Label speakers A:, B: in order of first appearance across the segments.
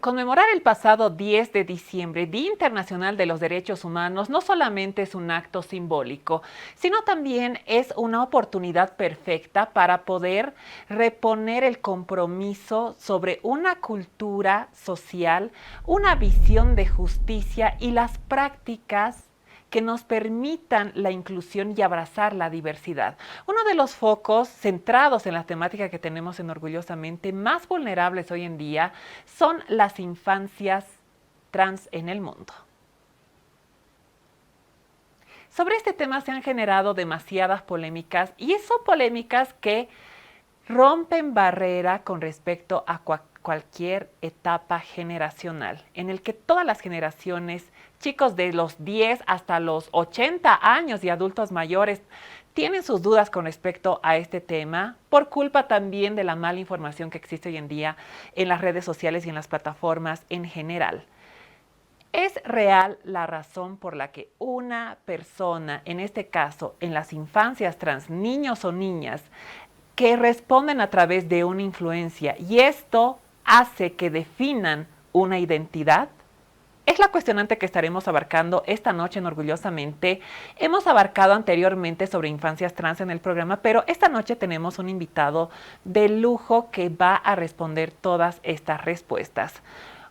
A: Conmemorar el pasado 10 de diciembre, Día Internacional de los Derechos Humanos, no solamente es un acto simbólico, sino también es una oportunidad perfecta para poder reponer el compromiso sobre una cultura social, una visión de justicia y las prácticas que nos permitan la inclusión y abrazar la diversidad. Uno de los focos centrados en la temática que tenemos en Orgullosamente más vulnerables hoy en día son las infancias trans en el mundo. Sobre este tema se han generado demasiadas polémicas y son polémicas que rompen barrera con respecto a cualquier etapa generacional, en el que todas las generaciones, chicos de los 10 hasta los 80 años y adultos mayores, tienen sus dudas con respecto a este tema, por culpa también de la mala información que existe hoy en día en las redes sociales y en las plataformas en general. ¿Es real la razón por la que una persona, en este caso en las infancias trans, niños o niñas, que responden a través de una influencia y esto hace que definan una identidad? Es la cuestionante que estaremos abarcando esta noche en Orgullosamente. Hemos abarcado anteriormente sobre infancias trans en el programa, pero esta noche tenemos un invitado de lujo que va a responder todas estas respuestas.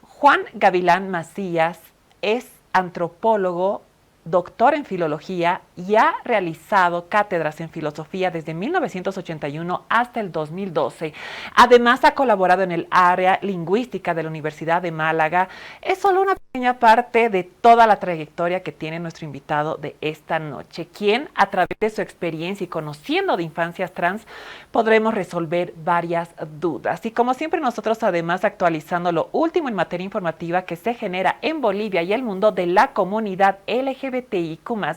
A: Juan Gavilán Macías es antropólogo, doctor en filología y ha realizado cátedras en filosofía desde 1981 hasta el 2012. Además, ha colaborado en el área lingüística de la Universidad de Málaga. Es solo una pequeña parte de toda la trayectoria que tiene nuestro invitado de esta noche, quien a través de su experiencia y conociendo de infancias trans podremos resolver varias dudas. Y como siempre nosotros además actualizando lo último en materia informativa que se genera en Bolivia y el mundo de la comunidad LGBTIQ+.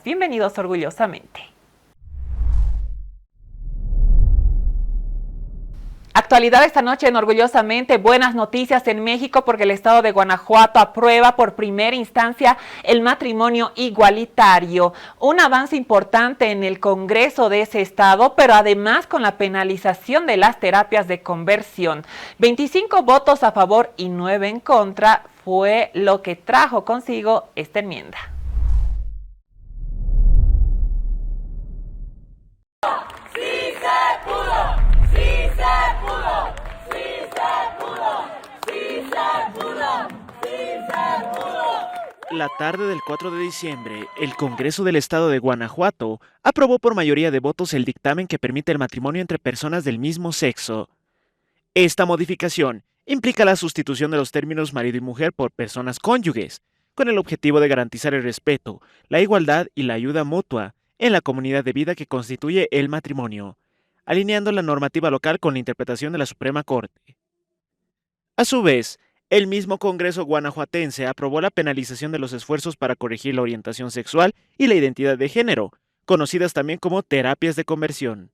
A: Bienvenidos Orgullosamente. Actualidad esta noche en Orgullosamente, buenas noticias en México porque el estado de Guanajuato aprueba por primera instancia el matrimonio igualitario. Un avance importante en el Congreso de ese estado, pero además con la penalización de las terapias de conversión. 25 votos a favor y 9 en contra fue lo que trajo consigo esta enmienda.
B: ¡Sí se pudo! ¡Sí se pudo! ¡Sí se pudo! ¡Sí se pudo! ¡Sí se pudo!
C: La tarde del 4 de diciembre, el Congreso del Estado de Guanajuato aprobó por mayoría de votos el dictamen que permite el matrimonio entre personas del mismo sexo. Esta modificación implica la sustitución de los términos marido y mujer por personas cónyuges, con el objetivo de garantizar el respeto, la igualdad y la ayuda mutua en la comunidad de vida que constituye el matrimonio, alineando la normativa local con la interpretación de la Suprema Corte. A su vez, el mismo Congreso guanajuatense aprobó la penalización de los esfuerzos para corregir la orientación sexual y la identidad de género, conocidas también como terapias de conversión.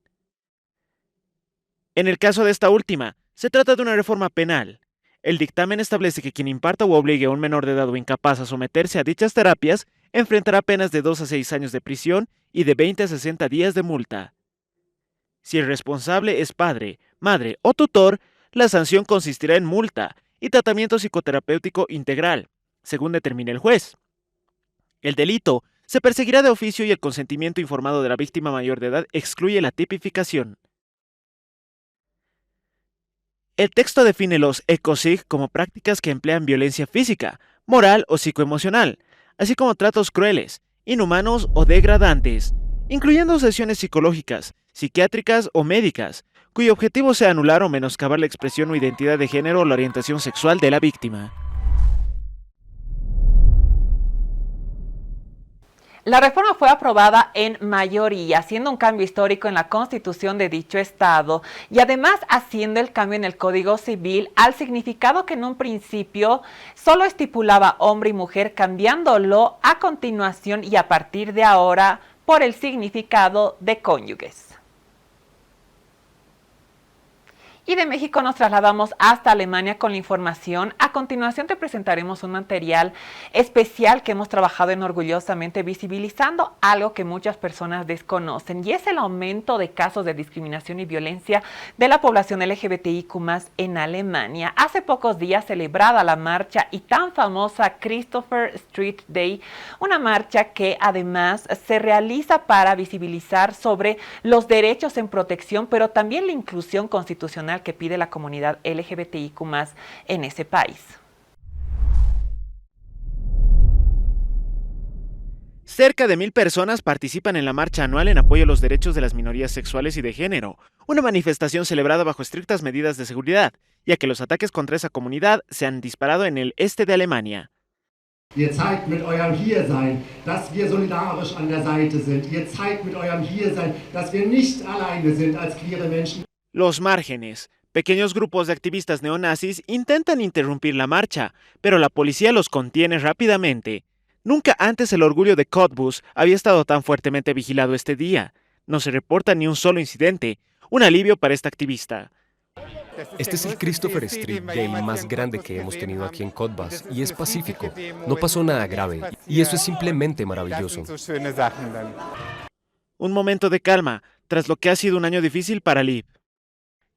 C: En el caso de esta última, se trata de una reforma penal. El dictamen establece que quien imparta o obligue a un menor de edad o incapaz a someterse a dichas terapias enfrentará penas de 2 a 6 años de prisión y de 20 a 60 días de multa. Si el responsable es padre, madre o tutor, la sanción consistirá en multa y tratamiento psicoterapéutico integral, según determine el juez. El delito se perseguirá de oficio y el consentimiento informado de la víctima mayor de edad excluye la tipificación. El texto define los ECOSIG como prácticas que emplean violencia física, moral o psicoemocional, así como tratos crueles, inhumanos o degradantes, incluyendo sesiones psicológicas, psiquiátricas o médicas, cuyo objetivo sea anular o menoscabar la expresión o identidad de género o la orientación sexual de la víctima.
A: La reforma fue aprobada en mayoría, haciendo un cambio histórico en la constitución de dicho estado y además haciendo el cambio en el Código Civil al significado que en un principio solo estipulaba hombre y mujer, cambiándolo a continuación y a partir de ahora por el significado de cónyuges. Y de México nos trasladamos hasta Alemania con la información. A continuación te presentaremos un material especial que hemos trabajado en Orgullosamente, visibilizando algo que muchas personas desconocen, y es el aumento de casos de discriminación y violencia de la población LGBTIQ+ en Alemania. Hace pocos días celebrada la marcha y tan famosa Christopher Street Day, una marcha que además se realiza para visibilizar sobre los derechos en protección, pero también la inclusión constitucional que pide la comunidad LGBTIQ+ en ese país.
C: Cerca de 1,000 personas participan en la marcha anual en apoyo a los derechos de las minorías sexuales y de género, una manifestación celebrada bajo estrictas medidas de seguridad, ya que los ataques contra esa comunidad se han disparado en el este de Alemania.
D: Ihr zeigt mit eurem Hiersein, dass wir solidarisch an der Seite sind. Ihr zeigt mit eurem Hiersein, dass wir nicht alleine sind als queere Menschen.
C: Los márgenes. Pequeños grupos de activistas neonazis intentan interrumpir la marcha, pero la policía los contiene rápidamente. Nunca antes el orgullo de Cottbus había estado tan fuertemente vigilado este día. No se reporta ni un solo incidente. Un alivio para esta activista.
E: Este es el Christopher Street Day más grande que hemos tenido aquí en Cottbus y es pacífico. No pasó nada grave y eso es simplemente maravilloso.
C: Un momento de calma tras lo que ha sido un año difícil para Liv.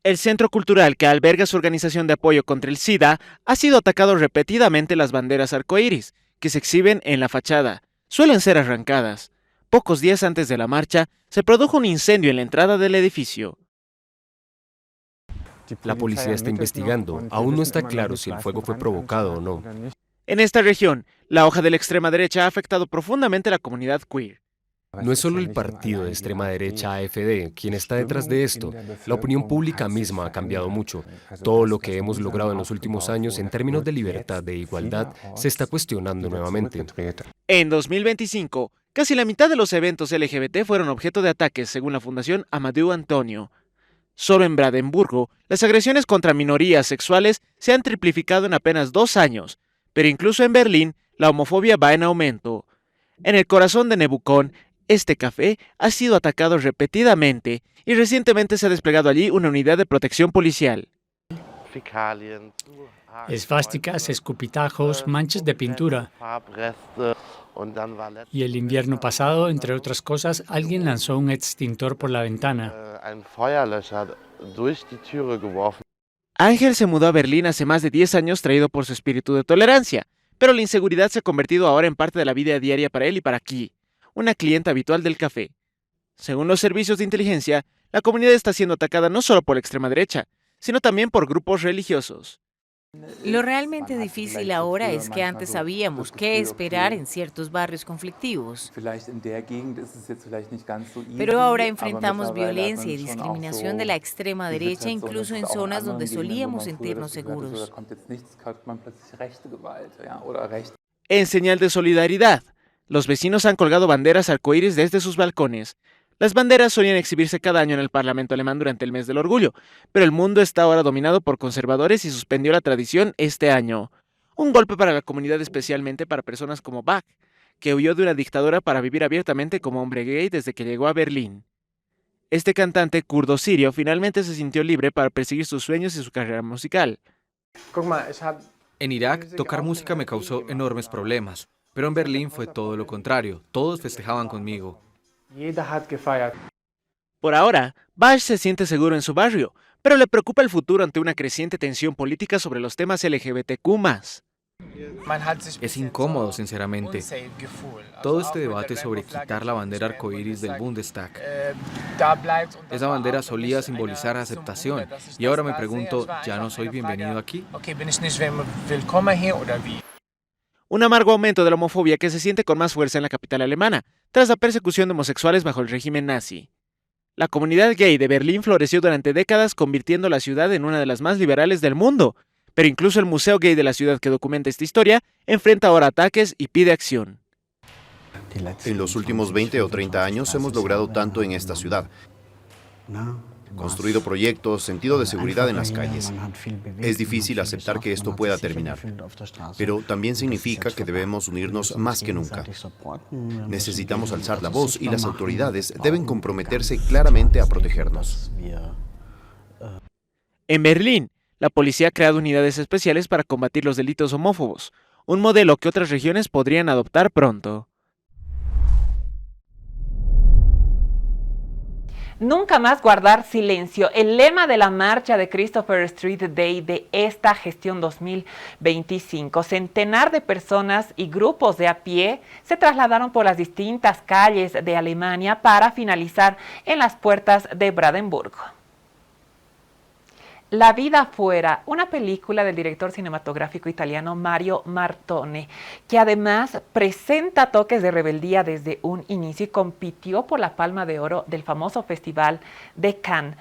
C: El centro cultural que alberga su organización de apoyo contra el SIDA ha sido atacado repetidamente. Las banderas arcoíris que se exhiben en la fachada suelen ser arrancadas. Pocos días antes de la marcha se produjo un incendio en la entrada del edificio.
E: La policía está investigando. Aún no está claro si el fuego fue provocado o no.
C: En esta región, la hoja de la extrema derecha ha afectado profundamente a la comunidad queer.
E: No es solo el partido de extrema derecha AfD quien está detrás de esto. La opinión pública misma ha cambiado mucho. Todo lo que hemos logrado en los últimos años en términos de libertad e igualdad se está cuestionando nuevamente.
C: En 2025, casi la mitad de los eventos LGBT fueron objeto de ataques, según la Fundación Amadeu Antonio. Solo en Brandeburgo, las agresiones contra minorías sexuales se han triplicado en apenas 2 años, pero incluso en Berlín, la homofobia va en aumento. En el corazón de Nebuchón, este café ha sido atacado repetidamente y recientemente se ha desplegado allí una unidad de protección policial.
F: Esvásticas, escupitajos, manchas de pintura. Y el invierno pasado, entre otras cosas, alguien lanzó un extintor por la ventana.
C: Ángel se mudó a Berlín hace más de 10 años traído por su espíritu de tolerancia, pero la inseguridad se ha convertido ahora en parte de la vida diaria para él y para Ki, una clienta habitual del café. Según los servicios de inteligencia, la comunidad está siendo atacada no solo por la extrema derecha, sino también por grupos religiosos.
G: Lo realmente difícil ahora es que antes sabíamos qué esperar en ciertos barrios conflictivos. Pero ahora enfrentamos violencia y discriminación de la extrema derecha, incluso en zonas donde solíamos sentirnos seguros.
C: En señal de solidaridad, los vecinos han colgado banderas arcoíris desde sus balcones. Las banderas solían exhibirse cada año en el Parlamento alemán durante el mes del orgullo, pero el mundo está ahora dominado por conservadores y suspendió la tradición este año. Un golpe para la comunidad, especialmente para personas como Bach, que huyó de una dictadura para vivir abiertamente como hombre gay desde que llegó a Berlín. Este cantante kurdo sirio finalmente se sintió libre para perseguir sus sueños y su carrera musical.
H: En Irak, tocar música me causó enormes problemas, pero en Berlín fue todo lo contrario. Todos festejaban conmigo.
C: Por ahora, Bach se siente seguro en su barrio, pero le preocupa el futuro ante una creciente tensión política sobre los temas LGBTQ+.
H: Es incómodo, sinceramente. Todo este debate sobre quitar la bandera arcoíris del Bundestag. Esa bandera solía simbolizar aceptación, y ahora me pregunto, ¿ya no soy bienvenido aquí?
C: Un amargo aumento de la homofobia que se siente con más fuerza en la capital alemana, tras la persecución de homosexuales bajo el régimen nazi. La comunidad gay de Berlín floreció durante décadas, convirtiendo la ciudad en una de las más liberales del mundo, pero incluso el Museo Gay de la ciudad que documenta esta historia enfrenta ahora ataques y pide acción.
I: En los últimos 20 o 30 años hemos logrado tanto en esta ciudad. Construido proyectos, sentido de seguridad en las calles. Es difícil aceptar que esto pueda terminar, pero también significa que debemos unirnos más que nunca. Necesitamos alzar la voz y las autoridades deben comprometerse claramente a protegernos.
C: En Berlín, la policía ha creado unidades especiales para combatir los delitos homófobos, un modelo que otras regiones podrían adoptar pronto.
A: Nunca más guardar silencio. El lema de la marcha de Christopher Street Day de esta gestión 2025. Centenar de personas y grupos de a pie se trasladaron por las distintas calles de Alemania para finalizar en las puertas de Brandenburgo. La vida afuera, una película del director cinematográfico italiano Mario Martone, que además presenta toques de rebeldía desde un inicio y compitió por la Palma de Oro del famoso Festival de Cannes.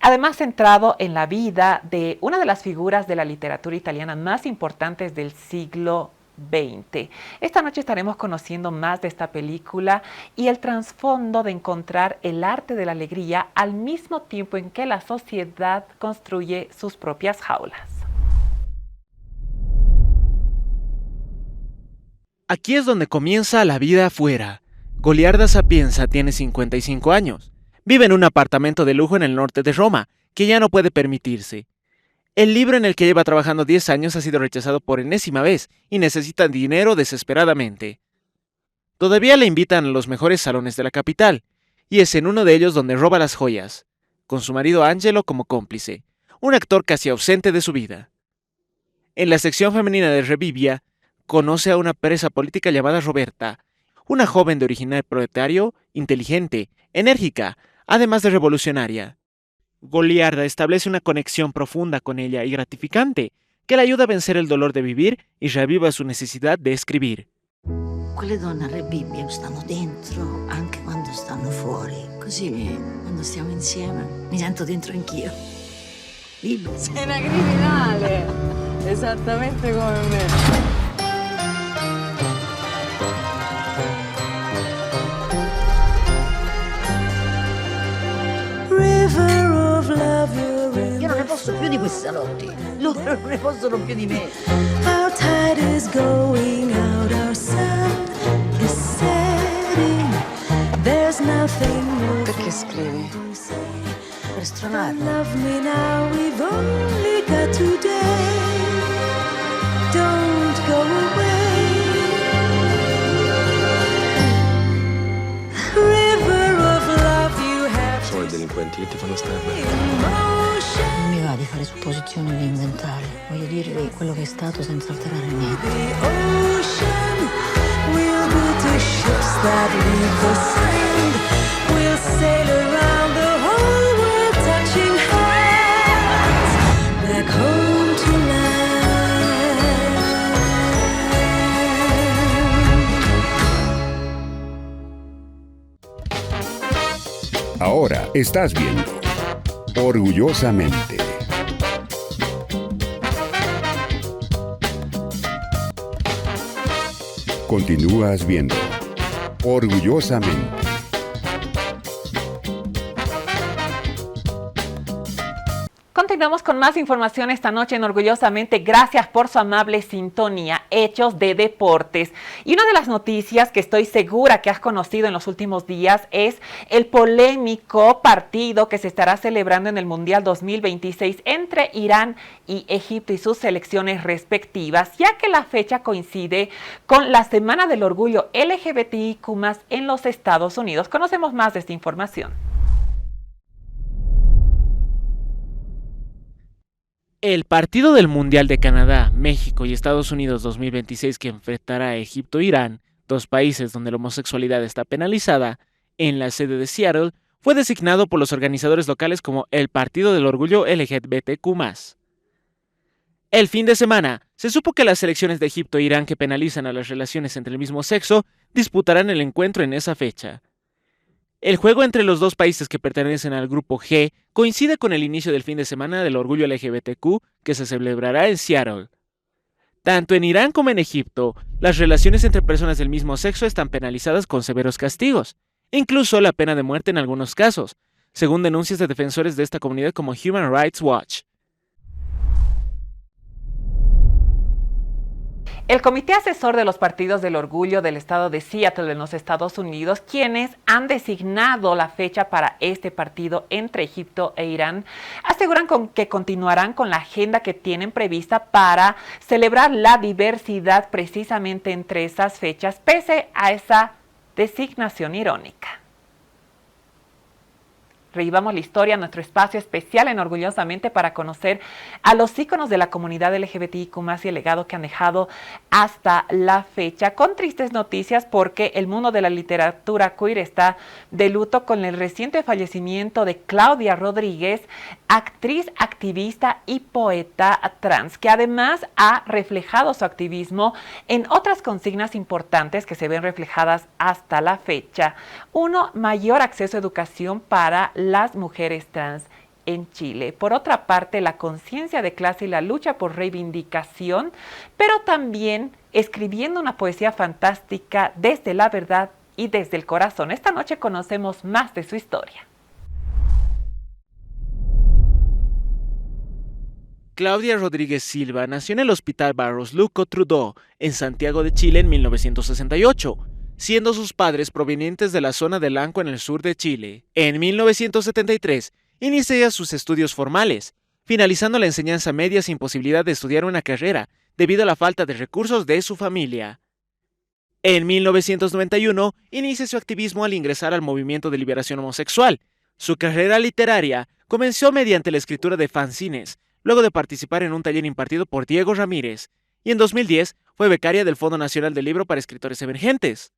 A: Además, centrado en la vida de una de las figuras de la literatura italiana más importantes del siglo XX. Esta noche estaremos conociendo más de esta película y el trasfondo de encontrar el arte de la alegría al mismo tiempo en que la sociedad construye sus propias jaulas.
C: Aquí es donde comienza la vida afuera. Goliarda Sapienza tiene 55 años. Vive en un apartamento de lujo en el norte de Roma, que ya no puede permitirse. El libro en el que lleva trabajando 10 años ha sido rechazado por enésima vez y necesita dinero desesperadamente. Todavía le invitan a los mejores salones de la capital, y es en uno de ellos donde roba las joyas, con su marido Angelo como cómplice, un actor casi ausente de su vida. En la sección femenina de Revivia, conoce a una presa política llamada Roberta, una joven de origen proletario, inteligente, enérgica, además de revolucionaria. Goliarda establece una conexión profunda con ella y gratificante, che le aiuta a vencer il dolore di vivere e riavviva su necessità di scrivere.
J: Quelle donne a Re Bibbia stanno dentro anche quando stanno fuori. Così quando stiamo insieme mi sento dentro anch'io. Libera.
K: Sei una criminale, esattamente come me.
J: Io non ne posso più di questi salotti. Loro non ne possono più di me.
L: Our tide is going out, our sun is setting. There's nothing more.
K: Perché scrivi?
J: Per stronare.
L: Love me now, we've only got today. Don't go away. River of love you have.
H: Sono i delinquenti che ti fanno stare bene.
J: Non mi va di fare supposizioni e di inventare. Voglio dirvi quello che è stato senza alterare niente.
L: The ocean will build the ships that leave the sand. We'll sail around the whole world touching hands. Back home to land.
M: Ahora estás viendo Orgullosamente. Continúas viendo Orgullosamente.
A: Continuamos con más información esta noche en Orgullosamente. Gracias por su amable sintonía. Hechos de deportes. Y una de las noticias que estoy segura que has conocido en los últimos días es el polémico partido que se estará celebrando en el Mundial 2026 entre Irán y Egipto y sus selecciones respectivas, ya que la fecha coincide con la Semana del Orgullo LGBTIQ+ en los Estados Unidos. Conocemos más de esta información.
C: El partido del Mundial de Canadá, México y Estados Unidos 2026 que enfrentará a Egipto e Irán, dos países donde la homosexualidad está penalizada, en la sede de Seattle, fue designado por los organizadores locales como el Partido del Orgullo LGBTQ+. El fin de semana, se supo que las selecciones de Egipto e Irán que penalizan a las relaciones entre el mismo sexo disputarán el encuentro en esa fecha. El juego entre los dos países que pertenecen al grupo G coincide con el inicio del fin de semana del orgullo LGBTQ que se celebrará en Seattle. Tanto en Irán como en Egipto, las relaciones entre personas del mismo sexo están penalizadas con severos castigos, incluso la pena de muerte en algunos casos, según denuncias de defensores de esta comunidad como Human Rights Watch.
A: El Comité Asesor de los Partidos del Orgullo del Estado de Seattle en los Estados Unidos, quienes han designado la fecha para este partido entre Egipto e Irán, aseguran que continuarán con la agenda que tienen prevista para celebrar la diversidad precisamente entre esas fechas, pese a esa designación irónica. Revivamos la historia, nuestro espacio especial en Orgullosamente para conocer a los íconos de la comunidad LGBTIQ+, y el legado que han dejado hasta la fecha, con tristes noticias porque el mundo de la literatura queer está de luto con el reciente fallecimiento de Claudia Rodríguez, actriz, activista y poeta trans, que además ha reflejado su activismo en otras consignas importantes que se ven reflejadas hasta la fecha. Uno, mayor acceso a educación para las mujeres trans en Chile. Por otra parte, la conciencia de clase y la lucha por reivindicación, pero también escribiendo una poesía fantástica desde la verdad y desde el corazón. Esta noche conocemos más de su historia.
C: Claudia Rodríguez Silva nació en el Hospital Barros Luco Trudeau, en Santiago de Chile, en 1968. Siendo sus padres provenientes de la zona de Lanco en el sur de Chile. En 1973, inicia sus estudios formales, finalizando la enseñanza media sin posibilidad de estudiar una carrera, debido a la falta de recursos de su familia. En 1991, inicia su activismo al ingresar al Movimiento de Liberación Homosexual. Su carrera literaria comenzó mediante la escritura de fanzines, luego de participar en un taller impartido por Diego Ramírez, y en 2010 fue becaria del Fondo Nacional del Libro para Escritores Emergentes.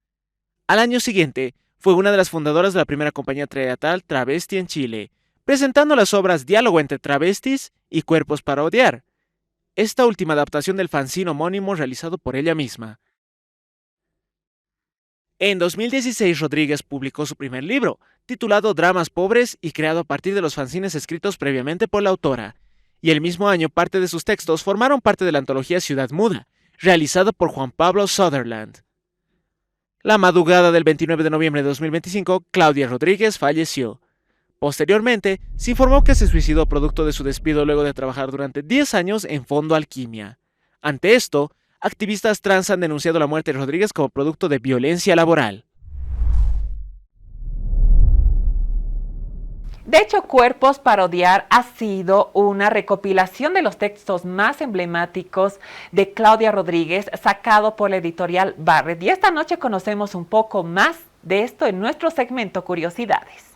C: Al año siguiente, fue una de las fundadoras de la primera compañía teatral Travesti en Chile, presentando las obras Diálogo entre travestis y Cuerpos para odiar, esta última adaptación del fanzine homónimo realizado por ella misma. En 2016, Rodríguez publicó su primer libro, titulado Dramas Pobres y creado a partir de los fanzines escritos previamente por la autora, y el mismo año parte de sus textos formaron parte de la antología Ciudad Muda, realizada por Juan Pablo Sutherland. La madrugada del 29 de noviembre de 2025, Claudia Rodríguez falleció. Posteriormente, se informó que se suicidó producto de su despido luego de trabajar durante 10 años en Fondo Alquimia. Ante esto, activistas trans han denunciado la muerte de Rodríguez como producto de violencia laboral.
A: De hecho, Cuerpos para odiar ha sido una recopilación de los textos más emblemáticos de Claudia Rodríguez, sacado por la editorial Barrett. Y esta noche conocemos un poco más de esto en nuestro segmento Curiosidades.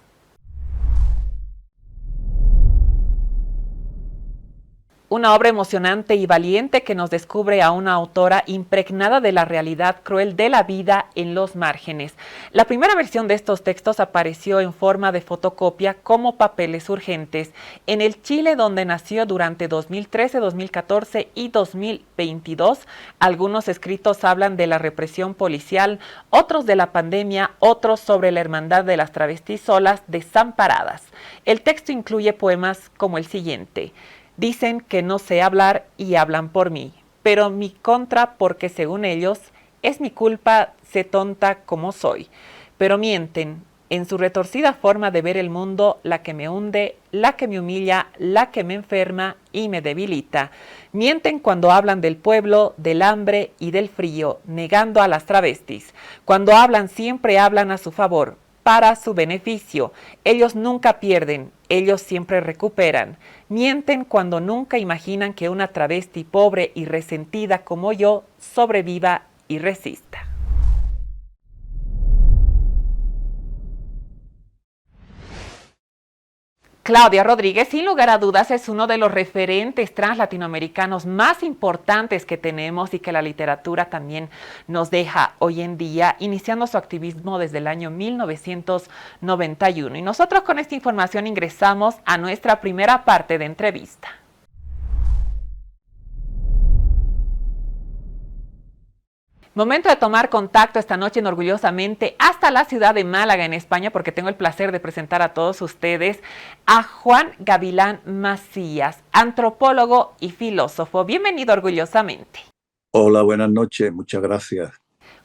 A: Una obra emocionante y valiente que nos descubre a una autora impregnada de la realidad cruel de la vida en los márgenes. La primera versión de estos textos apareció en forma de fotocopia como papeles urgentes en el Chile donde nació durante 2013, 2014 y 2022. Algunos escritos hablan de la represión policial, otros de la pandemia, otros sobre la hermandad de las travestis solas desamparadas. El texto incluye poemas como el siguiente. Dicen que no sé hablar y hablan por mí, pero mi contra porque según ellos es mi culpa, sé tonta como soy. Pero mienten, en su retorcida forma de ver el mundo, la que me hunde, la que me humilla, la que me enferma y me debilita. Mienten cuando hablan del pueblo, del hambre y del frío, negando a las travestis. Cuando hablan siempre hablan a su favor, para su beneficio. Ellos nunca pierden, ellos siempre recuperan. Mienten cuando nunca imaginan que una travesti pobre y resentida como yo sobreviva y resista. Claudia Rodríguez, sin lugar a dudas, es uno de los referentes trans latinoamericanos más importantes que tenemos y que la literatura también nos deja hoy en día, iniciando su activismo desde el año 1991. Y nosotros con esta información ingresamos a nuestra primera parte de entrevista. Momento de tomar contacto esta noche en Orgullosamente hasta la ciudad de Málaga, en España, porque tengo el placer de presentar a todos ustedes a Juan Gavilán Macías, antropólogo y filósofo. Bienvenido Orgullosamente.
N: Hola, buenas noches, muchas gracias.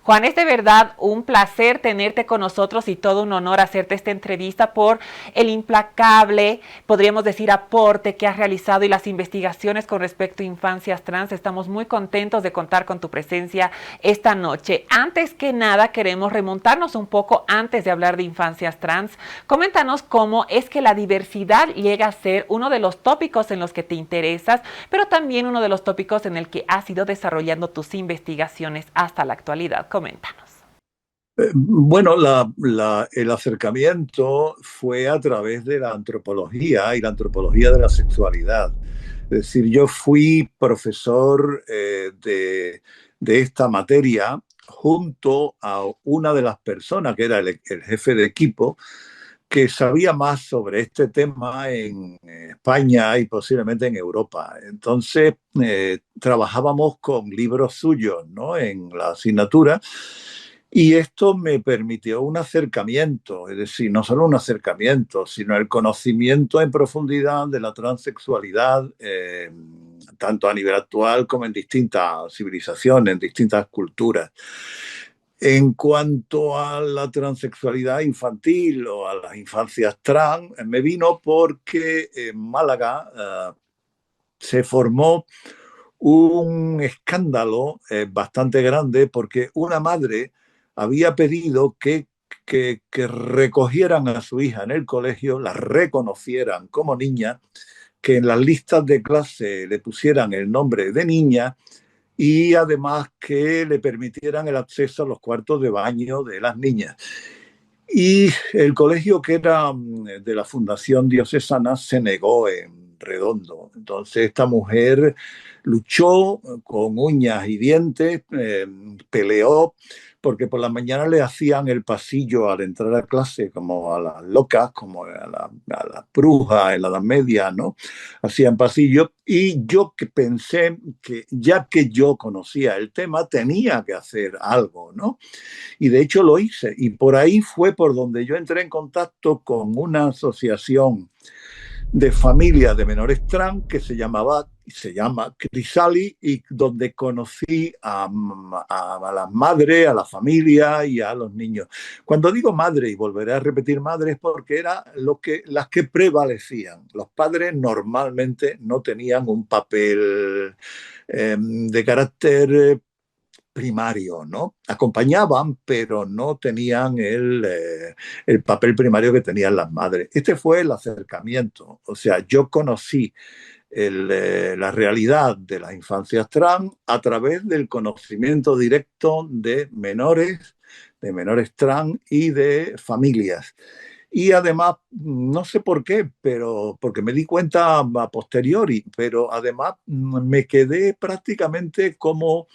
A: Juan, es de verdad un placer tenerte con nosotros y todo un honor hacerte esta entrevista por el implacable, podríamos decir, aporte que has realizado y las investigaciones con respecto a infancias trans. Estamos muy contentos de contar con tu presencia esta noche. Antes que nada, queremos remontarnos un poco antes de hablar de infancias trans. Coméntanos cómo es que la diversidad llega a ser uno de los tópicos en los que te interesas, pero también uno de los tópicos en el que has ido desarrollando tus investigaciones hasta la actualidad. Coméntanos.
N: Bueno, el acercamiento fue a través de la antropología y la antropología de la sexualidad. Es decir, yo fui profesor de esta materia junto a una de las personas que era el jefe de equipo que sabía más sobre este tema en España y posiblemente en Europa. Entonces, trabajábamos con libros suyos, ¿no?, en la asignatura, y esto me permitió un acercamiento, es decir, no solo un acercamiento, sino el conocimiento en profundidad de la transexualidad, tanto a nivel actual como en distintas civilizaciones, en distintas culturas. En cuanto a la transexualidad infantil o a las infancias trans, me vino porque en Málaga se formó un escándalo bastante grande porque una madre había pedido que recogieran a su hija en el colegio, la reconocieran como niña, que en las listas de clase le pusieran el nombre de niña y además que le permitieran el acceso a los cuartos de baño de las niñas. Y el colegio, que era de la Fundación Diocesana, se negó en redondo. Entonces esta mujer luchó con uñas y dientes, peleó, porque por la mañana le hacían el pasillo al entrar a clase, como a las locas, como a las brujas en la Edad Media, ¿no? Hacían pasillo, y yo que pensé que ya que yo conocía el tema, tenía que hacer algo, ¿no? Y de hecho lo hice, y por ahí fue por donde yo entré en contacto con una asociación de familias de menores trans que se llama Crisali, y donde conocí a las madres, a la familia y a los niños. Cuando digo madre, y volveré a repetir madre, es porque eran las que prevalecían. Los padres normalmente no tenían un papel de carácter primario, ¿no? Acompañaban, pero no tenían el papel primario que tenían las madres. Este fue el acercamiento. O sea, yo conocí la realidad de las infancias trans a través del conocimiento directo de menores trans y de familias. Y además, no sé por qué, pero porque me di cuenta a posteriori, pero además me quedé prácticamente como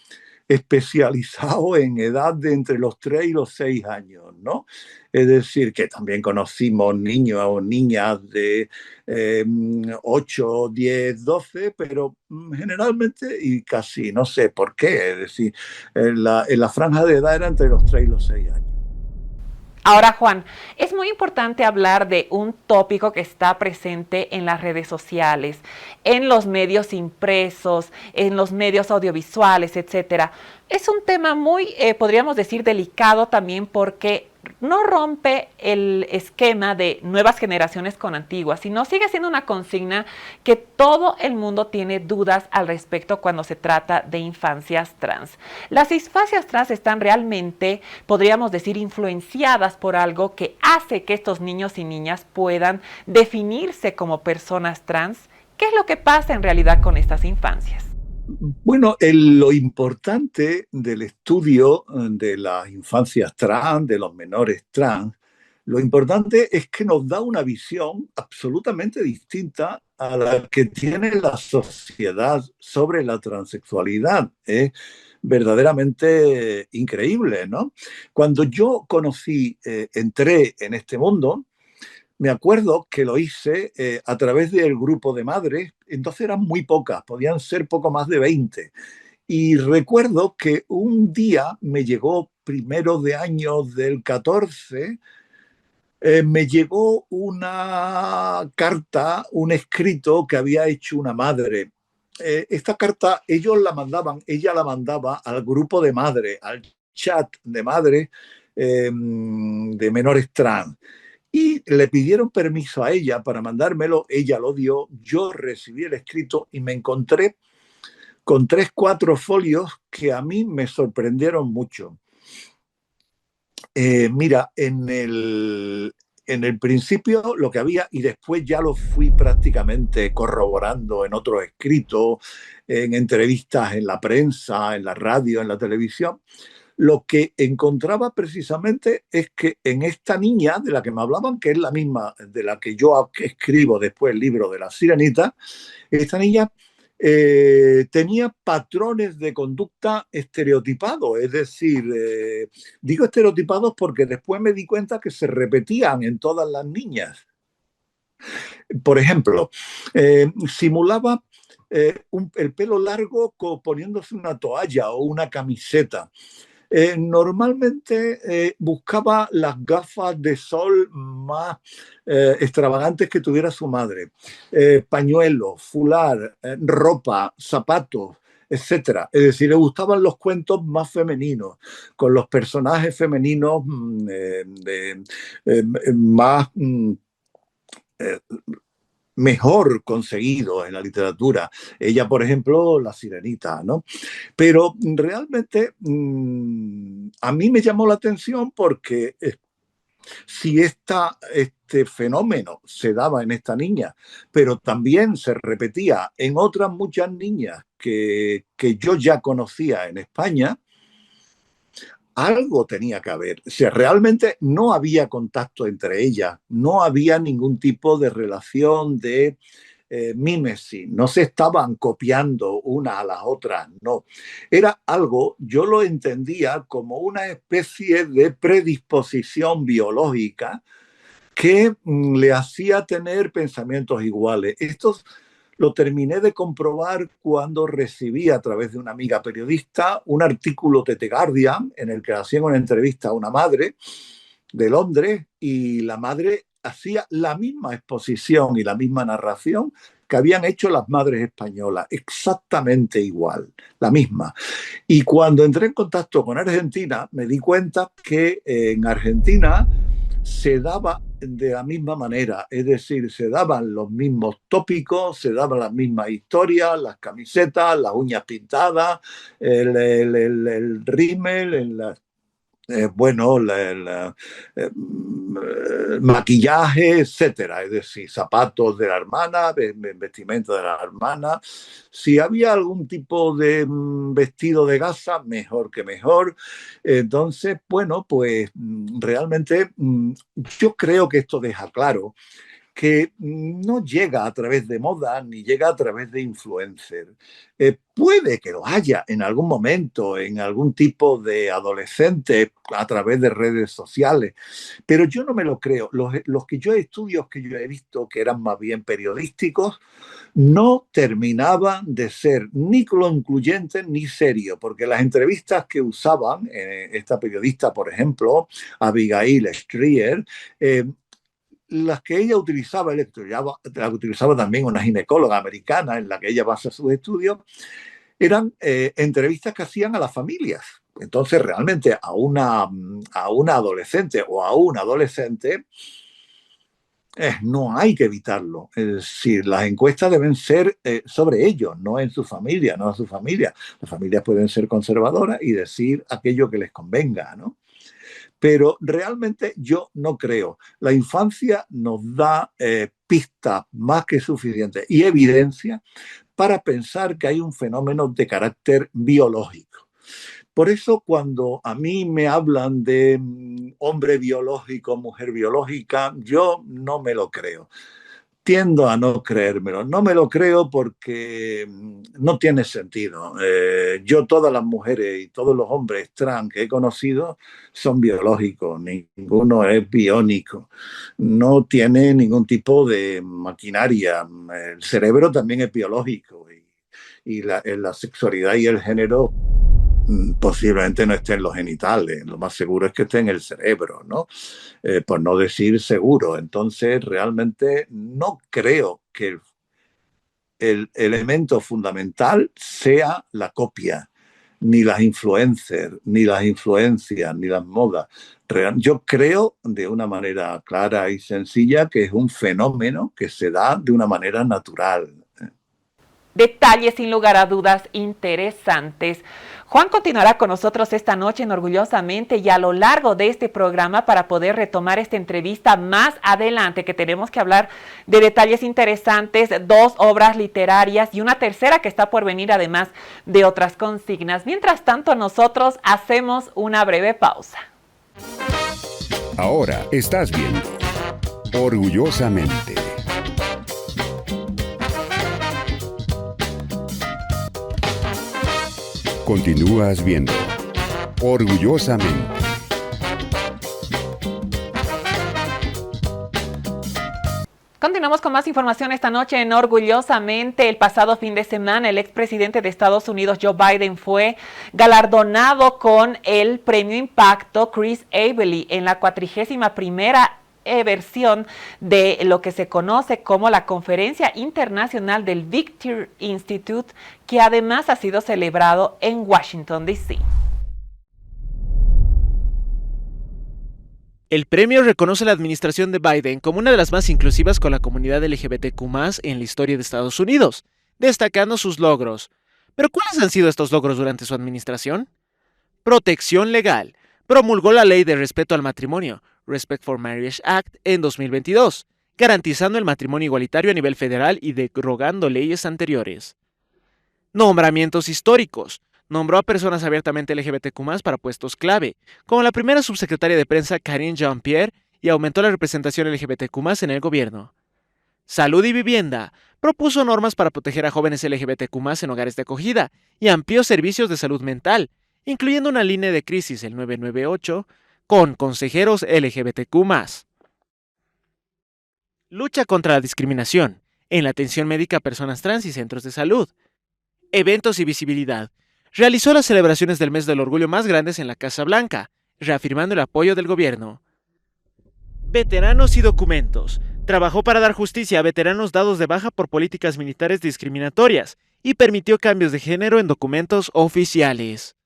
N: especializado en edad de entre los 3 y los 6 años, ¿no? Es decir, que también conocimos niños o niñas de 8, 10, 12, pero generalmente, y casi no sé por qué, es decir, en la franja de edad era entre los 3 y los 6 años.
A: Ahora, Juan, es muy importante hablar de un tópico que está presente en las redes sociales, en los medios impresos, en los medios audiovisuales, etcétera. Es un tema muy, podríamos decir, delicado también porque no rompe el esquema de nuevas generaciones con antiguas, sino sigue siendo una consigna que todo el mundo tiene dudas al respecto cuando se trata de infancias trans. Las infancias trans están realmente, podríamos decir, influenciadas por algo que hace que estos niños y niñas puedan definirse como personas trans. ¿Qué es lo que pasa en realidad con estas infancias?
N: Bueno, lo importante del estudio de las infancias trans, de los menores trans, lo importante es que nos da una visión absolutamente distinta a la que tiene la sociedad sobre la transexualidad. Es verdaderamente increíble, ¿no? Cuando yo entré en este mundo, me acuerdo que lo hice a través del grupo de madres, entonces eran muy pocas, podían ser poco más de 20. Y recuerdo que un día me llegó, primero de año del 14, me llegó una carta, un escrito que había hecho una madre. Esta carta ella la mandaba al grupo de madres, al chat de madres de menores trans. Y le pidieron permiso a ella para mandármelo, ella lo dio, yo recibí el escrito y me encontré con 3, 4 folios que a mí me sorprendieron mucho. Mira, en el principio lo que había, y después ya lo fui prácticamente corroborando en otros escritos, en entrevistas en la prensa, en la radio, en la televisión, lo que encontraba precisamente es que en esta niña de la que me hablaban, que es la misma de la que yo escribo después el libro de La Sirenita, esta niña tenía patrones de conducta estereotipados, es decir, digo estereotipados porque después me di cuenta que se repetían en todas las niñas. Por ejemplo, simulaba el pelo largo poniéndose una toalla o una camiseta. Normalmente buscaba las gafas de sol más extravagantes que tuviera su madre. Pañuelos, fular, ropa, zapatos, etcétera. Es decir, le gustaban los cuentos más femeninos, con los personajes femeninos más mejor conseguido en la literatura. Ella, por ejemplo, La Sirenita, ¿no? Pero realmente a mí me llamó la atención porque si este fenómeno se daba en esta niña, pero también se repetía en otras muchas niñas que yo ya conocía en España, algo tenía que haber. O sea, realmente no había contacto entre ellas, no había ningún tipo de relación de mímesis, no se estaban copiando una a las otras, no. Era algo, yo lo entendía como una especie de predisposición biológica que le hacía tener pensamientos iguales. Estos lo terminé de comprobar cuando recibí a través de una amiga periodista un artículo de The Guardian en el que hacían una entrevista a una madre de Londres y la madre hacía la misma exposición y la misma narración que habían hecho las madres españolas, exactamente igual, la misma. Y cuando entré en contacto con Argentina, me di cuenta que en Argentina se daba de la misma manera, es decir, se daban los mismos tópicos, se daban las mismas historias, las camisetas, las uñas pintadas, el rímel, maquillaje, etcétera, es decir, zapatos de la hermana, vestimenta de la hermana. Si había algún tipo de vestido de gasa, mejor que mejor. Entonces, bueno, pues realmente yo creo que esto deja claro que no llega a través de moda ni llega a través de influencers. Puede que lo haya en algún momento, en algún tipo de adolescente a través de redes sociales, pero yo no me lo creo. Los estudios que yo he visto, que eran más bien periodísticos, no terminaban de ser ni concluyentes ni serios, porque las entrevistas que usaban, esta periodista, por ejemplo, Abigail Shrier, las que ella utilizaba, la utilizaba también una ginecóloga americana en la que ella basa sus estudios, eran entrevistas que hacían a las familias. Entonces, realmente a una adolescente o a un adolescente no hay que evitarlo. Es decir, las encuestas deben ser sobre ellos, no en su familia, no a su familia. Las familias pueden ser conservadoras y decir aquello que les convenga, ¿no? Pero realmente yo no creo. La infancia nos da pistas más que suficientes y evidencia para pensar que hay un fenómeno de carácter biológico. Por eso cuando a mí me hablan de hombre biológico, mujer biológica, yo no me lo creo. Tiendo a no creérmelo. No me lo creo porque no tiene sentido. Yo, todas las mujeres y todos los hombres trans que he conocido son biológicos, ninguno es biónico. No tiene ningún tipo de maquinaria. El cerebro también es biológico y la sexualidad y el género posiblemente no esté en los genitales, lo más seguro es que esté en el cerebro, ¿no? Por no decir seguro. Entonces, realmente no creo que el elemento fundamental sea la copia. ni las influencers, ni las influencias, ni las modas. Yo creo de una manera clara y sencilla que es un fenómeno que se da de una manera natural.
A: Detalles sin lugar a dudas interesantes. Juan continuará con nosotros esta noche en Orgullosamente y a lo largo de este programa para poder retomar esta entrevista más adelante, que tenemos que hablar de detalles interesantes, 2 obras literarias y una tercera que está por venir, además de otras consignas. Mientras tanto, nosotros hacemos una breve pausa.
M: Ahora estás viendo Orgullosamente. Continúas viendo Orgullosamente.
A: Continuamos con más información esta noche en Orgullosamente. El pasado fin de semana, el expresidente de Estados Unidos, Joe Biden, fue galardonado con el Premio Impacto Chris Abele en la 41ª versión de lo que se conoce como la Conferencia Internacional del Victory Institute, que además ha sido celebrado en Washington, D.C.
C: El premio reconoce la administración de Biden como una de las más inclusivas con la comunidad LGBTQ+ en la historia de Estados Unidos, destacando sus logros. ¿Pero cuáles han sido estos logros durante su administración? Protección legal. Promulgó la Ley de Respeto al Matrimonio, Respect for Marriage Act, en 2022, garantizando el matrimonio igualitario a nivel federal y derogando leyes anteriores. Nombramientos históricos. Nombró a personas abiertamente LGBTQ+ para puestos clave, como la primera subsecretaria de prensa Karine Jean-Pierre, y aumentó la representación LGBTQ+ en el gobierno. Salud y vivienda. Propuso normas para proteger a jóvenes LGBTQ+ en hogares de acogida y amplió servicios de salud mental, incluyendo una línea de crisis, el 998, con consejeros LGBTQ+. Lucha contra la discriminación en la atención médica a personas trans y centros de salud. Eventos y visibilidad. Realizó las celebraciones del mes del orgullo más grandes en la Casa Blanca, reafirmando el apoyo del gobierno. Veteranos y documentos. Trabajó para dar justicia a veteranos dados de baja por políticas militares discriminatorias y permitió cambios de género en documentos oficiales.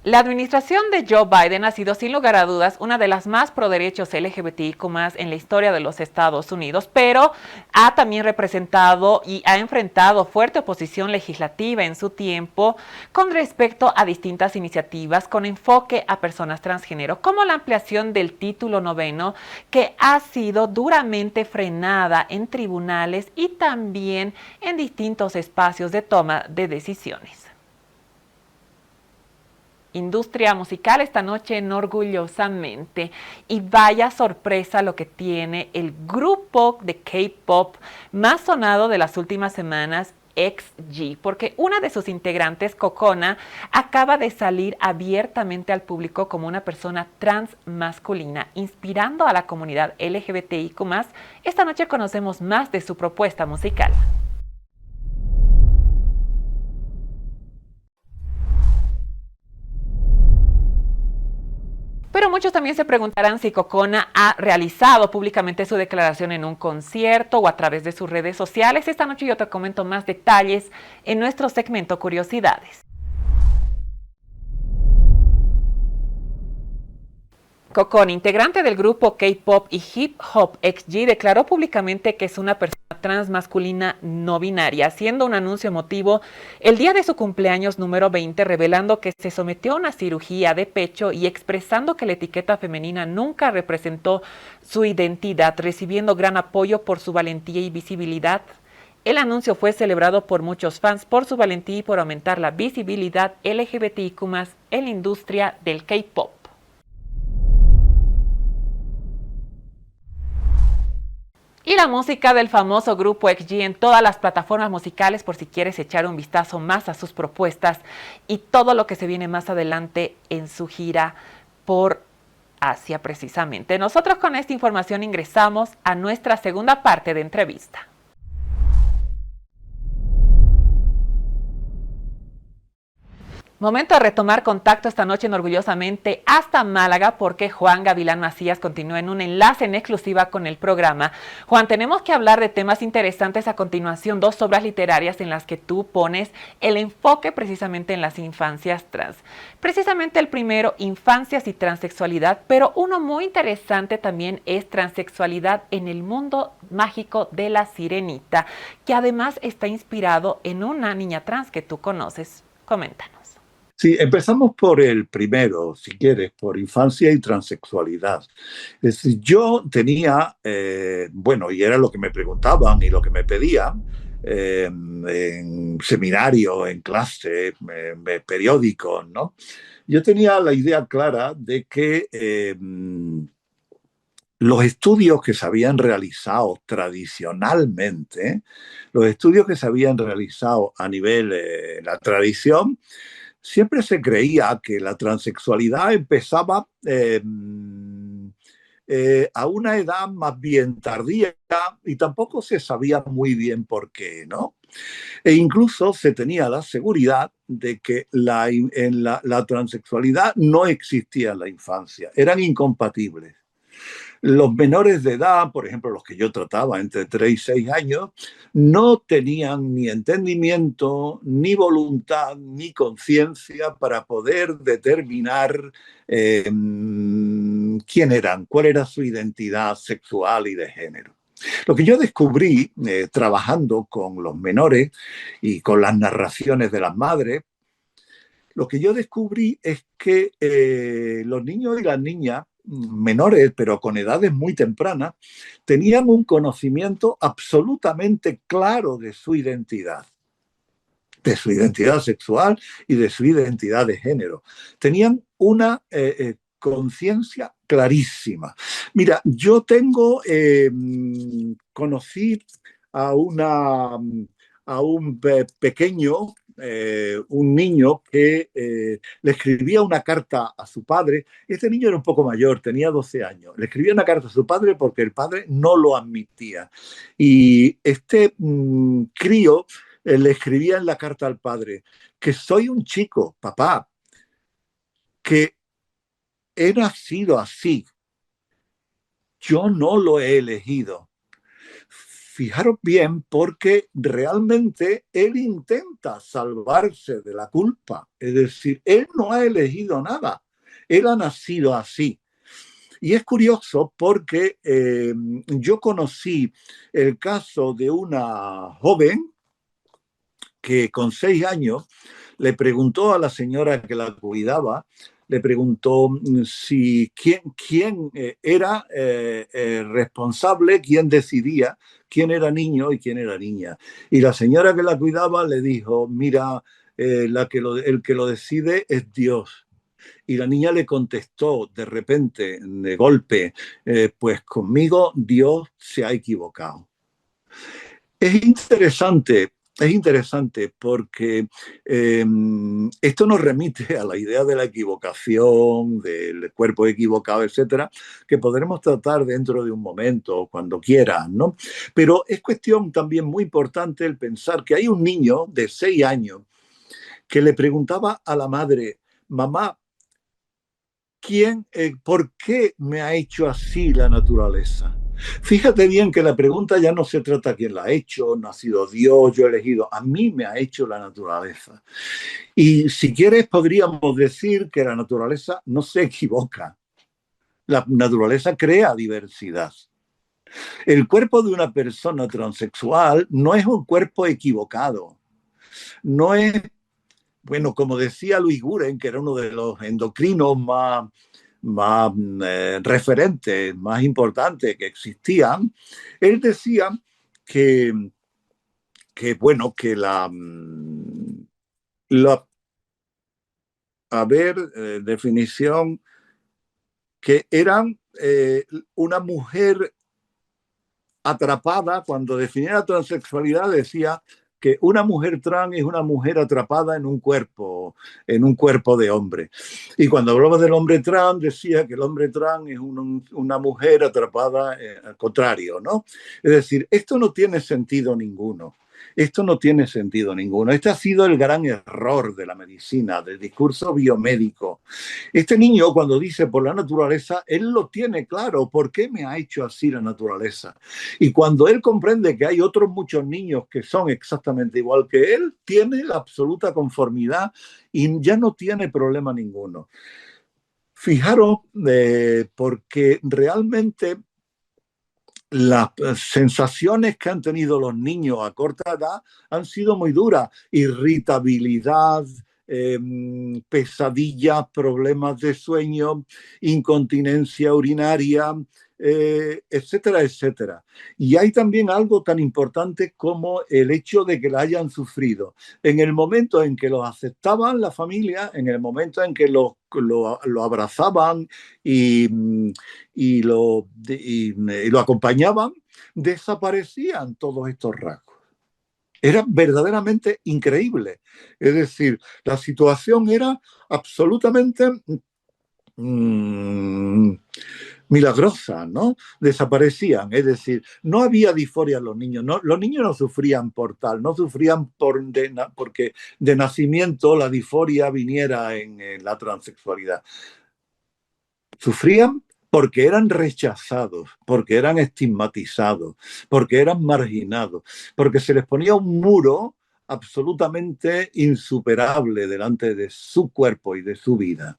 A: La administración de Joe Biden ha sido sin lugar a dudas una de las más pro derechos LGBTIQ+ en la historia de los Estados Unidos, pero ha también representado y ha enfrentado fuerte oposición legislativa en su tiempo con respecto a distintas iniciativas con enfoque a personas transgénero, como la ampliación del título 9, que ha sido duramente frenada en tribunales y también en distintos espacios de toma de decisiones. Industria musical esta noche en Orgullosamente. Y vaya sorpresa lo que tiene el grupo de K-pop más sonado de las últimas semanas, XG, porque una de sus integrantes, Kokona, acaba de salir abiertamente al público como una persona trans masculina, inspirando a la comunidad LGBTIQ+. Esta noche conocemos más de su propuesta musical. Pero muchos también se preguntarán si Kokona ha realizado públicamente su declaración en un concierto o a través de sus redes sociales. Esta noche yo te comento más detalles en nuestro segmento Curiosidades. Kokona, integrante del grupo K-pop y hip hop XG, declaró públicamente que es una persona trans masculina no binaria, haciendo un anuncio emotivo el día de su cumpleaños número 20, revelando que se sometió a una cirugía de pecho y expresando que la etiqueta femenina nunca representó su identidad, recibiendo gran apoyo por su valentía y visibilidad. El anuncio fue celebrado por muchos fans por su valentía y por aumentar la visibilidad LGBTIQ+ en la industria del K-pop. Y la música del famoso grupo XG en todas las plataformas musicales, por si quieres echar un vistazo más a sus propuestas y todo lo que se viene más adelante en su gira por Asia precisamente. Nosotros con esta información ingresamos a nuestra segunda parte de entrevista. Momento de retomar contacto esta noche en Orgullosamente hasta Málaga, porque Juan Gavilán Macías continúa en un enlace en exclusiva con el programa. Juan, tenemos que hablar de temas interesantes a continuación, 2 obras literarias en las que tú pones el enfoque precisamente en las infancias trans. Precisamente el primero, infancias y transexualidad, pero uno muy interesante también es transexualidad en el mundo mágico de La Sirenita, que además está inspirado en una niña trans que tú conoces. Coméntanos.
N: Sí, empezamos por el primero, si quieres, por infancia y transexualidad. Es decir, yo tenía, y era lo que me preguntaban y lo que me pedían en seminario, en clase, en periódicos, ¿no? Yo tenía la idea clara de que los estudios que se habían realizado tradicionalmente, los estudios que se habían realizado a nivel la tradición, siempre se creía que la transexualidad empezaba a una edad más bien tardía y tampoco se sabía muy bien por qué, ¿no? E incluso se tenía la seguridad de que la transexualidad no existía en la infancia, eran incompatibles. Los menores de edad, por ejemplo, los que yo trataba entre 3 y 6 años, no tenían ni entendimiento, ni voluntad, ni conciencia para poder determinar quién eran, cuál era su identidad sexual y de género. Lo que yo descubrí trabajando con los menores y con las narraciones de las madres, lo que yo descubrí es que los niños y las niñas menores, pero con edades muy tempranas, tenían un conocimiento absolutamente claro de su identidad sexual y de su identidad de género. Tenían una conciencia clarísima. Mira, yo conocí a un pequeño, un niño que le escribía una carta a su padre. Este niño era un poco mayor, tenía 12 años. Le escribía una carta a su padre porque el padre no lo admitía. Y este crío le escribía en la carta al padre que soy un chico, papá, que he nacido así. Yo no lo he elegido. Fijaros bien, porque realmente él intenta salvarse de la culpa. Es decir, él no ha elegido nada. Él ha nacido así. Y es curioso porque yo conocí el caso de una joven que con 6 años le preguntó a la señora que la cuidaba, le preguntó si quién era responsable, quién decidía quién era niño y quién era niña. Y la señora que la cuidaba le dijo, mira, el que lo decide es Dios. Y la niña le contestó de repente, de golpe, pues conmigo Dios se ha equivocado. Es interesante porque esto nos remite a la idea de la equivocación, del cuerpo equivocado, etcétera, que podremos tratar dentro de un momento, cuando quieran, ¿no? Pero es cuestión también muy importante el pensar que hay un niño de 6 años que le preguntaba a la madre, mamá, ¿por qué me ha hecho así la naturaleza? Fíjate bien que la pregunta ya no se trata de quién la ha hecho, no ha sido Dios, yo he elegido, a mí me ha hecho la naturaleza. Y si quieres podríamos decir que la naturaleza no se equivoca. La naturaleza crea diversidad. El cuerpo de una persona transexual no es un cuerpo equivocado. No es, bueno, como decía Louis Guren, que era uno de los endocrinos más referentes, más importantes que existían, él decía que definición, que eran una mujer atrapada. Cuando definía la transexualidad decía que una mujer trans es una mujer atrapada en un cuerpo de hombre. Y cuando hablaba del hombre trans, decía que el hombre trans es una mujer atrapada al contrario, ¿no? Es decir, esto no tiene sentido ninguno. Esto no tiene sentido ninguno. Este ha sido el gran error de la medicina, del discurso biomédico. Este niño, cuando dice por la naturaleza, él lo tiene claro. ¿Por qué me ha hecho así la naturaleza? Y cuando él comprende que hay otros muchos niños que son exactamente igual que él, tiene la absoluta conformidad y ya no tiene problema ninguno. Fijaros, porque realmente las sensaciones que han tenido los niños a corta edad han sido muy duras. Irritabilidad, pesadillas, problemas de sueño, incontinencia urinaria, etcétera, etcétera. Y hay también algo tan importante como el hecho de que la hayan sufrido. En el momento en que los aceptaban la familia, en el momento en que lo abrazaban y lo acompañaban, desaparecían todos estos rasgos. Era verdaderamente increíble. Es decir, la situación era absolutamente milagrosa, ¿no? Desaparecían, es decir, no había disforia en los niños, no, los niños no sufrían por tal, no sufrían porque de nacimiento la disforia viniera en la transexualidad. Sufrían porque eran rechazados, porque eran estigmatizados, porque eran marginados, porque se les ponía un muro absolutamente insuperable delante de su cuerpo y de su vida.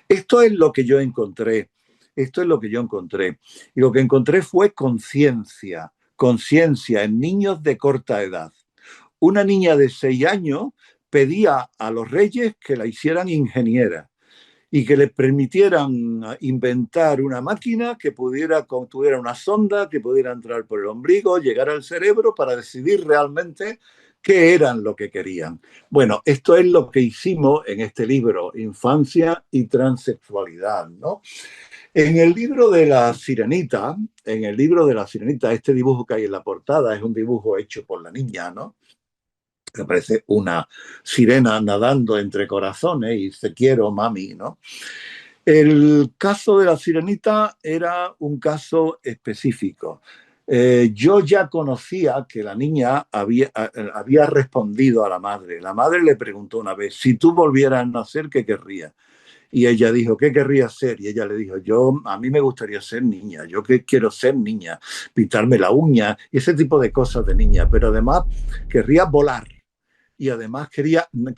N: Esto es lo que yo encontré. Esto es lo que yo encontré. Y lo que encontré fue conciencia en niños de corta edad. Una niña de 6 años pedía a los reyes que la hicieran ingeniera y que le permitieran inventar una máquina que tuviera una sonda, que pudiera entrar por el ombligo, llegar al cerebro para decidir realmente qué eran lo que querían. Bueno, esto es lo que hicimos en este libro, Infancia y Transexualidad, ¿no? En el libro de la Sirenita, este dibujo que hay en la portada es un dibujo hecho por la niña, ¿no? Me parece una sirena nadando entre corazones y dice, quiero, mami, ¿no? El caso de la Sirenita era un caso específico. Yo ya conocía que la niña había respondido a la madre. La madre le preguntó una vez, si tú volvieras a nacer, ¿qué querrías? Y ella dijo, ¿qué querría ser? Y ella le dijo, a mí me gustaría ser niña, yo quiero ser niña, pintarme la uña, y ese tipo de cosas de niña, pero además querría volar. Y además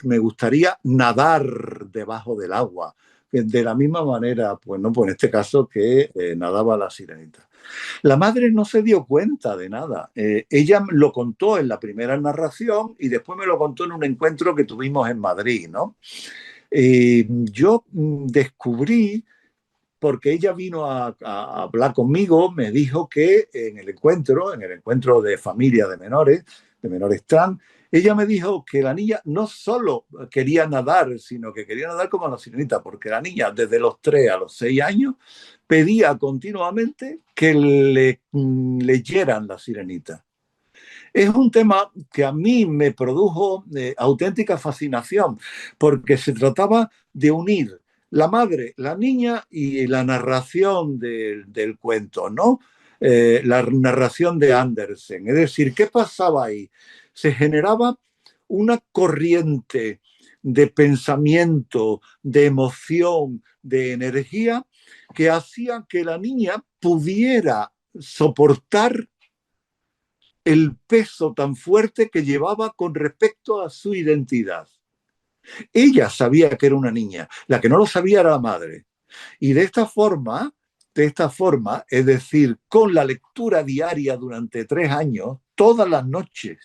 N: me gustaría nadar debajo del agua, de la misma manera, pues en este caso que nadaba la Sirenita. La madre no se dio cuenta de nada. Ella lo contó en la primera narración y después me lo contó en un encuentro que tuvimos en Madrid, ¿no? Yo descubrí, porque ella vino a hablar conmigo, me dijo que en el encuentro de familia de menores trans, ella me dijo que la niña no solo quería nadar, sino que quería nadar como la Sirenita, porque la niña desde los 3 a los 6 años pedía continuamente que le leyeran la Sirenita. Es un tema que a mí me produjo auténtica fascinación, porque se trataba de unir la madre, la niña y la narración del cuento, ¿no? La narración de Andersen. Es decir, ¿qué pasaba ahí? Se generaba una corriente de pensamiento, de emoción, de energía que hacía que la niña pudiera soportar el peso tan fuerte que llevaba con respecto a su identidad. Ella sabía que era una niña, la que no lo sabía era la madre. Y de esta forma, es decir, con la lectura diaria durante 3 años, todas las noches,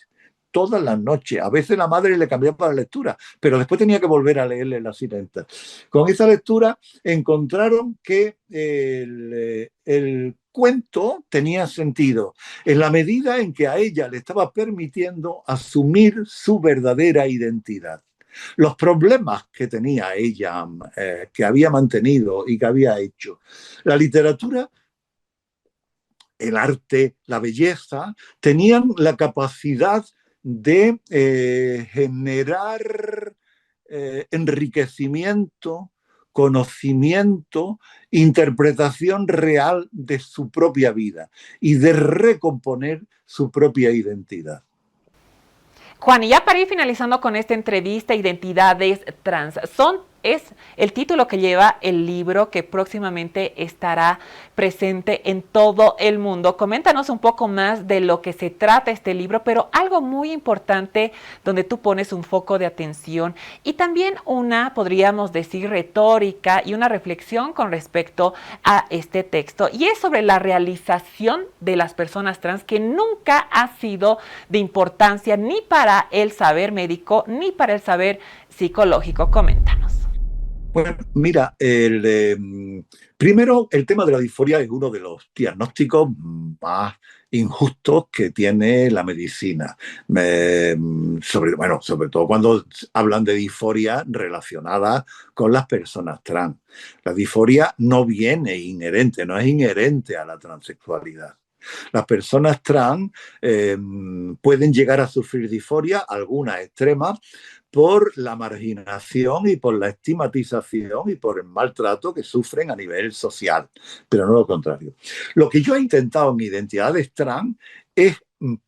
N: a veces la madre le cambiaba la lectura, pero después tenía que volver a leerle la Sirenita. Con esa lectura encontraron que el cuento tenía sentido en la medida en que a ella le estaba permitiendo asumir su verdadera identidad. Los problemas que tenía ella, que había mantenido y que había hecho. La literatura, el arte, la belleza, tenían la capacidad de generar enriquecimiento, conocimiento, interpretación real de su propia vida y de recomponer su propia identidad.
A: Juan, y ya para ir finalizando con esta entrevista, Identidades Trans, es el título que lleva el libro que próximamente estará presente en todo el mundo. Coméntanos un poco más de lo que se trata este libro, pero algo muy importante donde tú pones un foco de atención y también una, podríamos decir, retórica y una reflexión con respecto a este texto. Y es sobre la realización de las personas trans, que nunca ha sido de importancia ni para el saber médico ni para el saber psicológico. Coméntanos.
N: Bueno, mira, primero el tema de la disforia es uno de los diagnósticos más injustos que tiene la medicina, sobre todo cuando hablan de disforia relacionada con las personas trans. La disforia no viene inherente, no es inherente a la transexualidad. Las personas trans pueden llegar a sufrir disforia, algunas extremas, por la marginación y por la estigmatización y por el maltrato que sufren a nivel social, pero no lo contrario. Lo que yo he intentado en Identidades Trans es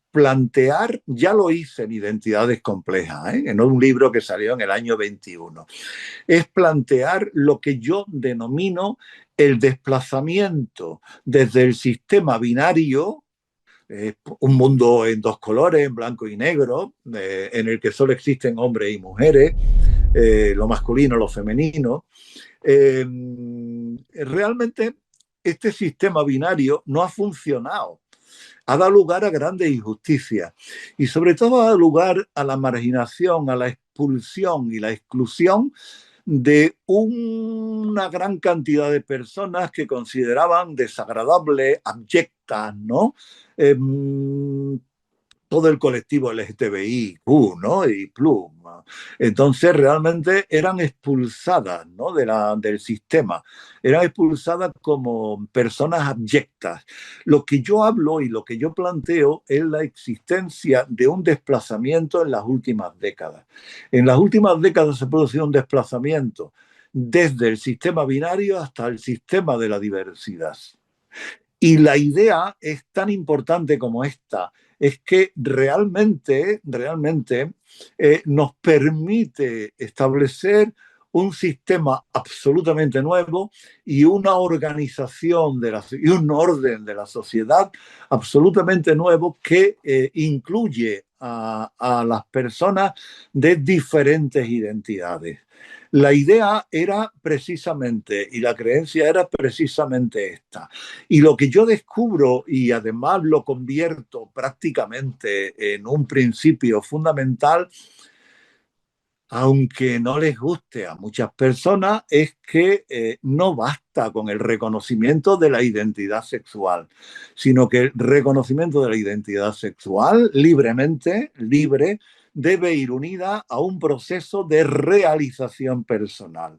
N: plantear, ya lo hice en Identidades Complejas, en un libro que salió en el año 21, es plantear lo que yo denomino el desplazamiento desde el sistema binario, un mundo en dos colores, en blanco y negro, en el que solo existen hombres y mujeres, lo masculino, lo femenino. Realmente este sistema binario no ha funcionado. Ha dado lugar a grandes injusticias y sobre todo ha dado lugar a la marginación, a la expulsión y la exclusión de una gran cantidad de personas que consideraban desagradables, abyectas, ¿no? Todo el colectivo LGTBIQ, ¿no? Y plus. Entonces realmente eran expulsadas, ¿no? del sistema, eran expulsadas como personas abyectas. Lo que yo hablo y lo que yo planteo es la existencia de un desplazamiento en las últimas décadas. En las últimas décadas se ha producido un desplazamiento desde el sistema binario hasta el sistema de la diversidad. Y la idea es tan importante como esta, es que realmente nos permite establecer un sistema absolutamente nuevo y una organización y un orden de la sociedad absolutamente nuevo que incluye a las personas de diferentes identidades. La idea era precisamente, y la creencia era precisamente esta. Y lo que yo descubro, y además lo convierto prácticamente en un principio fundamental, aunque no les guste a muchas personas, es que no basta con el reconocimiento de la identidad sexual, sino que el reconocimiento de la identidad sexual libre, debe ir unida a un proceso de realización personal.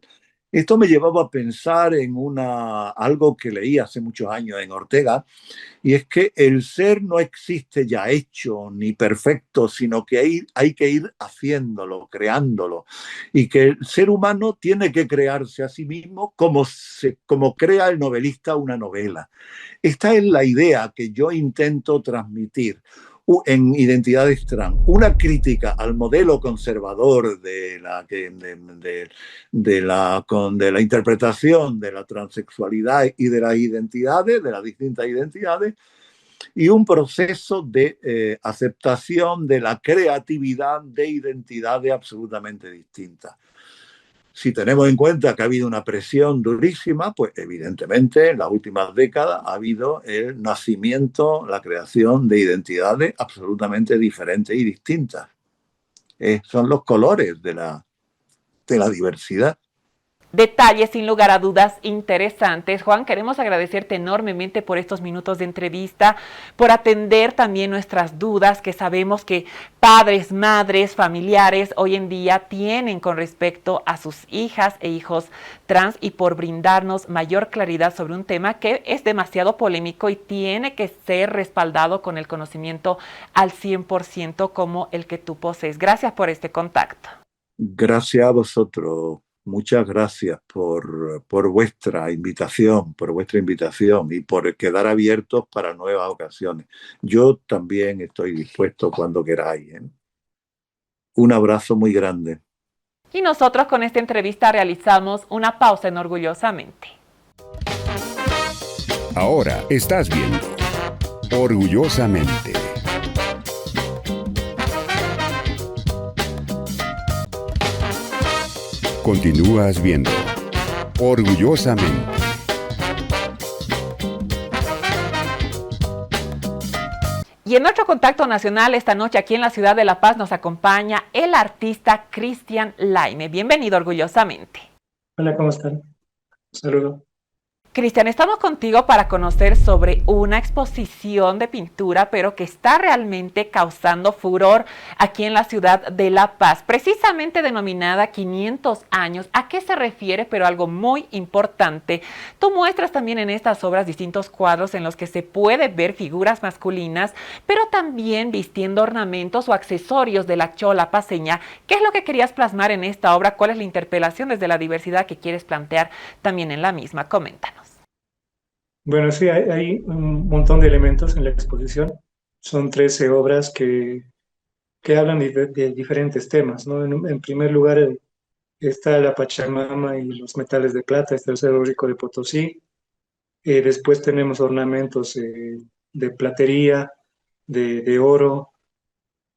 N: Esto me llevaba a pensar en algo que leí hace muchos años en Ortega, y es que el ser no existe ya hecho ni perfecto, sino que hay que ir haciéndolo, creándolo, y que el ser humano tiene que crearse a sí mismo como crea el novelista una novela. Esta es la idea que yo intento transmitir en Identidades Trans, una crítica al modelo conservador de la interpretación de la transexualidad y de las identidades, de las distintas identidades, y un proceso de aceptación de la creatividad de identidades absolutamente distintas. Si tenemos en cuenta que ha habido una presión durísima, pues evidentemente en las últimas décadas ha habido el nacimiento, la creación de identidades absolutamente diferentes y distintas. Son los colores de la diversidad.
A: Detalles sin lugar a dudas interesantes. Juan, queremos agradecerte enormemente por estos minutos de entrevista, por atender también nuestras dudas que sabemos que padres, madres, familiares hoy en día tienen con respecto a sus hijas e hijos trans y por brindarnos mayor claridad sobre un tema que es demasiado polémico y tiene que ser respaldado con el conocimiento al 100% como el que tú posees. Gracias por este contacto.
N: Gracias a vosotros. Muchas gracias por vuestra invitación, y por quedar abiertos para nuevas ocasiones. Yo también estoy dispuesto cuando queráis, ¿eh? Un abrazo muy grande.
A: Y nosotros con esta entrevista realizamos una pausa en Orgullosamente.
M: Ahora estás viendo Orgullosamente. Continúas viendo Orgullosamente.
A: Y en nuestro contacto nacional esta noche aquí en la ciudad de La Paz nos acompaña el artista Cristian Laime. Bienvenido Orgullosamente.
O: Hola, ¿cómo están? Un saludo.
A: Cristian, estamos contigo para conocer sobre una exposición de pintura, pero que está realmente causando furor aquí en la ciudad de La Paz, precisamente denominada 500 años. ¿A qué se refiere? Pero algo muy importante. Tú muestras también en estas obras distintos cuadros en los que se puede ver figuras masculinas, pero también vistiendo ornamentos o accesorios de la chola paceña. ¿Qué es lo que querías plasmar en esta obra? ¿Cuál es la interpelación desde la diversidad que quieres plantear también en la misma? Coméntanos.
O: Bueno, sí, hay un montón de elementos en la exposición. Son 13 obras que hablan de diferentes temas, ¿no? En primer lugar está la Pachamama y los metales de plata, este es el cerro rico de Potosí. Después tenemos ornamentos de platería, de oro,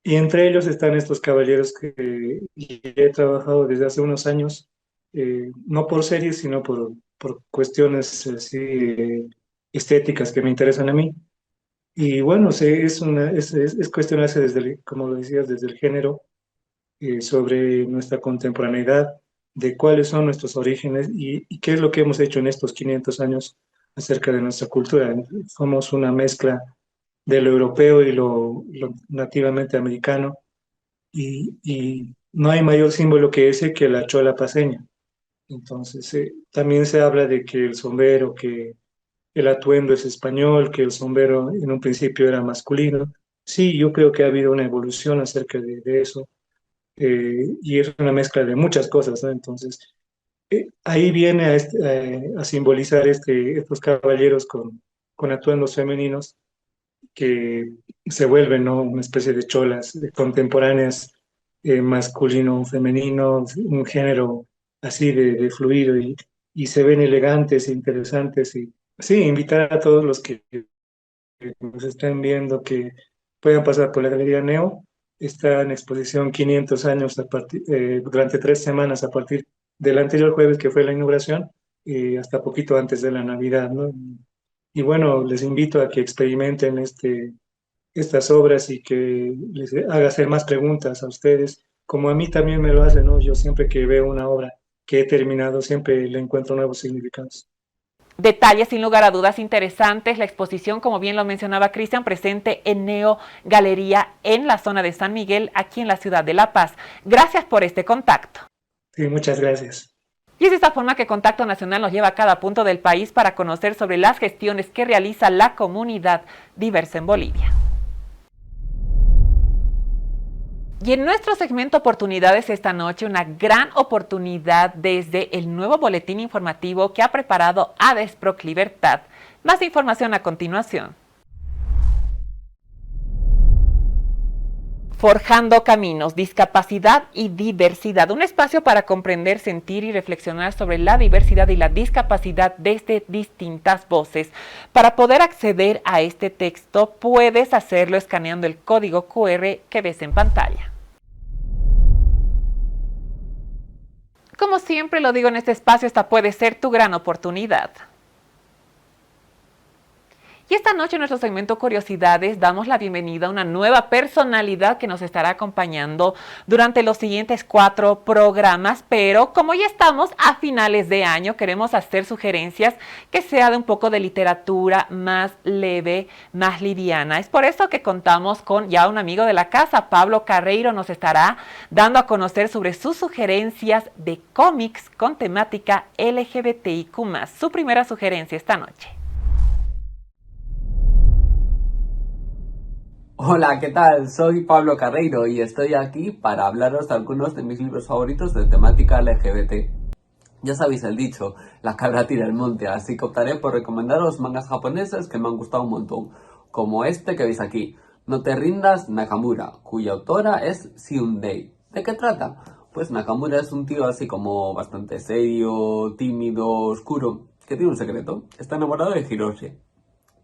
O: y entre ellos están estos caballeros que he trabajado desde hace unos años, no por series, sino por cuestiones así, estéticas que me interesan a mí. Y bueno, es cuestionarse como lo decías, desde el género, sobre nuestra contemporaneidad, de cuáles son nuestros orígenes y qué es lo que hemos hecho en estos 500 años acerca de nuestra cultura. Somos una mezcla de lo europeo y lo nativamente americano, y no hay mayor símbolo que ese que la chola paceña. Entonces, también se habla de que el sombrero, que el atuendo es español, que el sombrero en un principio era masculino. Sí, yo creo que ha habido una evolución acerca de eso, y es una mezcla de muchas cosas, ¿no? Entonces, ahí viene a simbolizar estos caballeros con atuendos femeninos que se vuelven, ¿no?, una especie de cholas contemporáneas, masculino, femenino, un género así de fluido, y se ven elegantes e interesantes. Y sí, invitar a todos los que nos estén viendo que puedan pasar por la Galería Neo. Está en exposición 500 años durante 3 semanas a partir del anterior jueves, que fue la inauguración, y hasta poquito antes de la Navidad, ¿no? Y bueno, les invito a que experimenten estas obras y que les haga hacer más preguntas a ustedes, como a mí también me lo hacen, ¿no? Yo siempre que veo una obra que he terminado, siempre le encuentro nuevos significados.
A: Detalles sin lugar a dudas interesantes. La exposición, como bien lo mencionaba Cristian, presente en Neo Galería en la zona de San Miguel, aquí en la ciudad de La Paz. Gracias por este contacto.
O: Sí, muchas gracias.
A: Y es de esta forma que Contacto Nacional nos lleva a cada punto del país para conocer sobre las gestiones que realiza la comunidad diversa en Bolivia. Y en nuestro segmento Oportunidades esta noche, una gran oportunidad desde el nuevo boletín informativo que ha preparado ADESPROC Libertad. Más información a continuación. Forjando Caminos, Discapacidad y Diversidad, un espacio para comprender, sentir y reflexionar sobre la diversidad y la discapacidad desde distintas voces. Para poder acceder a este texto, puedes hacerlo escaneando el código QR que ves en pantalla. Como siempre lo digo en este espacio, esta puede ser tu gran oportunidad. Y esta noche en nuestro segmento Curiosidades damos la bienvenida a una nueva personalidad que nos estará acompañando durante los siguientes 4 programas, pero como ya estamos a finales de año, queremos hacer sugerencias que sea de un poco de literatura más leve, más liviana. Es por eso que contamos con ya un amigo de la casa, Pablo Carreiro, nos estará dando a conocer sobre sus sugerencias de cómics con temática LGBTIQ+. Su primera sugerencia esta noche.
P: Hola, ¿qué tal? Soy Pablo Carreiro y estoy aquí para hablaros de algunos de mis libros favoritos de temática LGBT. Ya sabéis el dicho, la cabra tira al monte, así que optaré por recomendaros mangas japoneses que me han gustado un montón, como este que veis aquí, No te rindas, Nakamura, cuya autora es Hyundai, ¿De qué trata? Pues Nakamura es un tío así como bastante serio, tímido, oscuro, que tiene un secreto. Está enamorado de Hiroshi.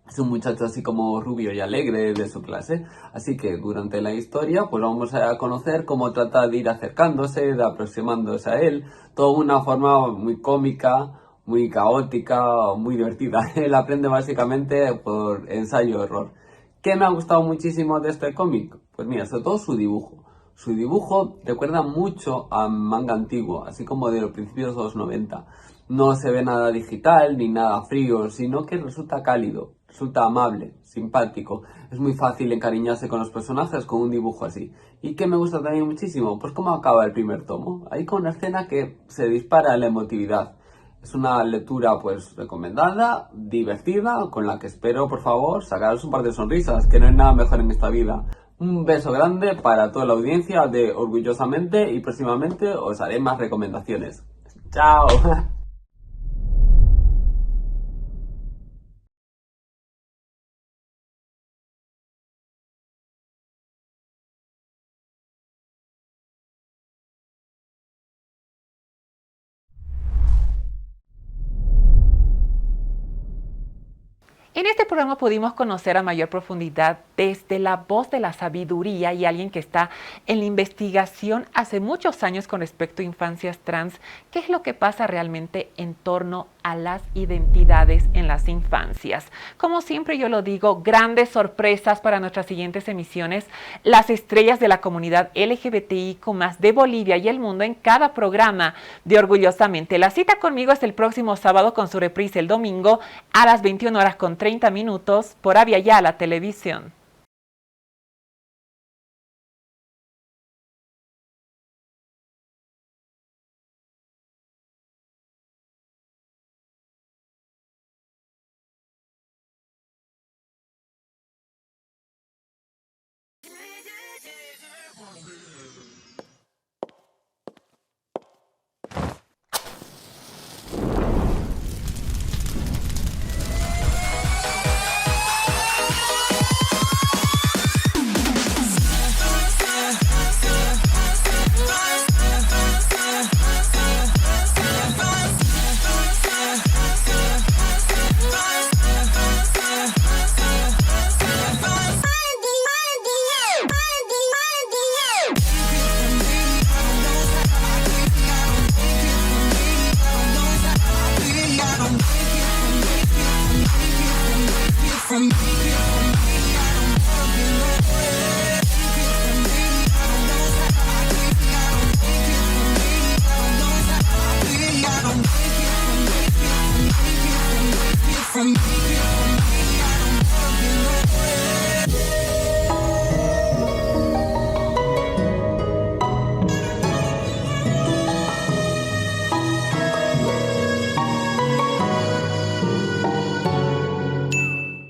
P: Es un muchacho así como rubio y alegre de su clase, así que durante la historia pues vamos a conocer cómo trata de ir acercándose, de aproximándose a él, todo de una forma muy cómica, muy caótica, muy divertida. Él aprende básicamente por ensayo-error. ¿Qué me ha gustado muchísimo de este cómic? Pues mira, sobre todo su dibujo. Su dibujo recuerda mucho a manga antiguo, así como de los principios de los 90. No se ve nada digital ni nada frío, sino que resulta cálido, resulta amable, simpático. Es muy fácil encariñarse con los personajes con un dibujo así. ¿Y qué me gusta también muchísimo? Pues cómo acaba el primer tomo. Ahí con una escena que se dispara la emotividad. Es una lectura pues recomendada, divertida, con la que espero por favor sacaros un par de sonrisas, que no hay nada mejor en esta vida. Un beso grande para toda la audiencia de Orgullosamente y próximamente os haré más recomendaciones. ¡Chao!
A: En este programa pudimos conocer a mayor profundidad desde la voz de la sabiduría y alguien que está en la investigación hace muchos años con respecto a infancias trans, qué es lo que pasa realmente en torno a las identidades en las infancias. Como siempre yo lo digo, grandes sorpresas para nuestras siguientes emisiones, las estrellas de la comunidad LGBTIQ+ de Bolivia y el mundo en cada programa de Orgullosamente. La cita conmigo es el próximo sábado con su reprise el domingo a las 21:30 por Avia Yala Televisión.
L: From